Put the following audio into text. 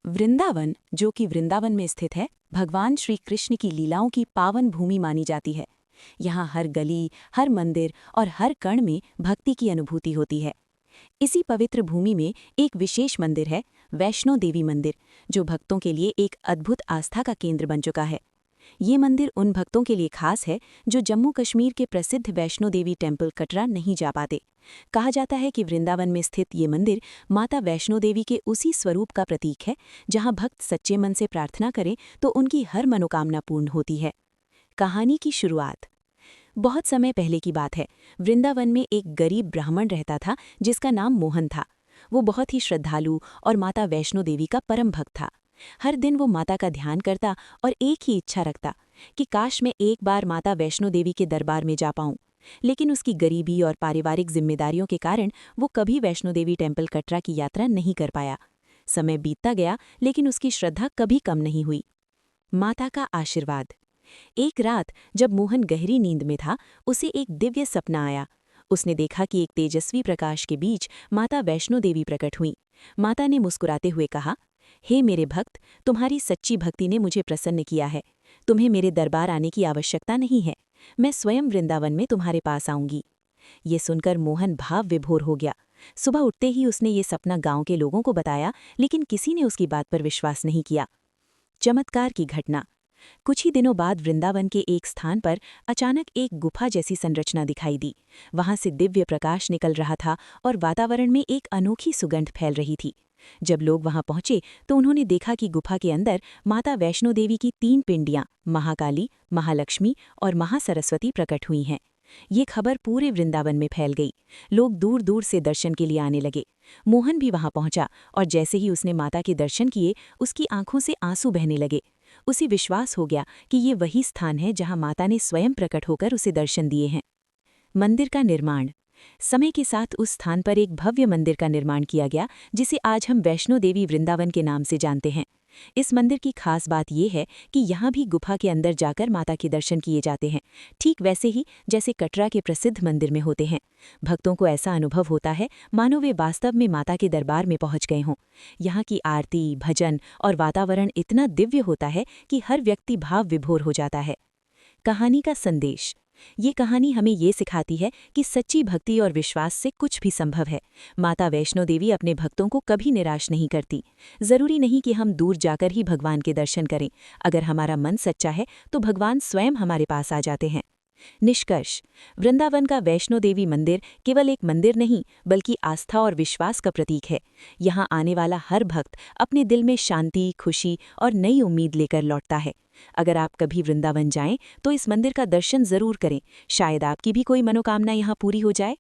वृंदावन, जो कि वृंदावन में स्थित है, भगवान श्री कृष्ण की लीलाओं की पावन भूमि मानी जाती है। यहाँ हर गली, हर मंदिर और हर कण में भक्ति की अनुभूति होती है। इसी पवित्र भूमि में एक विशेष मंदिर है, वैष्णो देवी मंदिर, जो भक्तों के लिए एक अद्भुत आस्था का केंद्र बन चुका है। ये मंदिर उन भक्तों के लिए खास है जो जम्मू कश्मीर के प्रसिद्ध वैष्णो देवी टेम्पल कटरा नहीं जा पाते। कहा जाता है कि वृंदावन में स्थित ये मंदिर माता वैष्णो देवी के उसी स्वरूप का प्रतीक है, जहां भक्त सच्चे मन से प्रार्थना करें तो उनकी हर मनोकामना पूर्ण होती है। कहानी की शुरुआत बहुत समय पहले की बात है। वृंदावन में एक गरीब ब्राह्मण रहता था जिसका नाम मोहन था। वो बहुत ही श्रद्धालु और माता वैष्णो देवी का परम भक्त था। हर दिन वो माता का ध्यान करता और एक ही इच्छा रखता कि काश मैं एक बार माता वैष्णो देवी के दरबार में जा पाऊं। लेकिन उसकी गरीबी और पारिवारिक जिम्मेदारियों के कारण वो कभी वैष्णो देवी टेम्पल कटरा की यात्रा नहीं कर पाया। समय बीतता गया, लेकिन उसकी श्रद्धा कभी कम नहीं हुई। माता का आशीर्वाद। एक रात जब मोहन गहरी नींद में था, उसे एक दिव्य सपना आया। उसने देखा कि एक तेजस्वी प्रकाश के बीच माता वैष्णो देवी प्रकट हुई। माता ने मुस्कुराते हुए कहा, हे मेरे भक्त, तुम्हारी सच्ची भक्ति ने मुझे प्रसन्न किया है। तुम्हें मेरे दरबार आने की आवश्यकता नहीं है। मैं स्वयं वृंदावन में तुम्हारे पास आऊंगी। ये सुनकर मोहन भाव विभोर हो गया। सुबह उठते ही उसने ये सपना गांव के लोगों को बताया, लेकिन किसी ने उसकी बात पर विश्वास नहीं किया। चमत्कार की घटना। कुछ ही दिनों बाद वृंदावन के एक स्थान पर अचानक एक गुफा जैसी संरचना दिखाई दी। वहां से दिव्य प्रकाश निकल रहा था और वातावरण में एक अनोखी सुगंध फैल रही थी। जब लोग वहां पहुंचे तो उन्होंने देखा कि गुफा के अंदर माता वैष्णो देवी की 3 पिंडियां, महाकाली, महालक्ष्मी और महासरस्वती प्रकट हुई हैं। ये खबर पूरे वृंदावन में फैल गई। लोग दूर दूर से दर्शन के लिए आने लगे। मोहन भी वहां पहुंचा और जैसे ही उसने माता के दर्शन किए, उसकी आंखों से आंसू बहने लगे। उसे विश्वास हो गया कि ये वही स्थान है जहां माता ने स्वयं प्रकट होकर उसे दर्शन दिए हैं। मंदिर का निर्माण। समय के साथ उस स्थान पर एक भव्य मंदिर का निर्माण किया गया, जिसे आज हम वैष्णो देवी वृंदावन के नाम से जानते हैं। इस मंदिर की खास बात यह है कि यहाँ भी गुफा के अंदर जाकर माता के दर्शन किए जाते हैं, ठीक वैसे ही जैसे कटरा के प्रसिद्ध मंदिर में होते हैं। भक्तों को ऐसा अनुभव होता है मानो वे वास्तव में माता के दरबार में पहुंच गए हों। यहाँ की आरती, भजन और वातावरण इतना दिव्य होता है कि हर व्यक्ति भाव विभोर हो जाता है। कहानी का संदेश। ये कहानी हमें ये सिखाती है कि सच्ची भक्ति और विश्वास से कुछ भी संभव है। माता वैष्णो देवी अपने भक्तों को कभी निराश नहीं करती। जरूरी नहीं कि हम दूर जाकर ही भगवान के दर्शन करें। अगर हमारा मन सच्चा है तो भगवान स्वयं हमारे पास आ जाते हैं। निष्कर्ष। वृंदावन का वैष्णो देवी मंदिर केवल एक मंदिर नहीं, बल्कि आस्था और विश्वास का प्रतीक है। यहाँ आने वाला हर भक्त अपने दिल में शांति, खुशी और नई उम्मीद लेकर लौटता है। अगर आप कभी वृंदावन जाएं तो इस मंदिर का दर्शन जरूर करें। शायद आपकी भी कोई मनोकामना यहाँ पूरी हो जाए।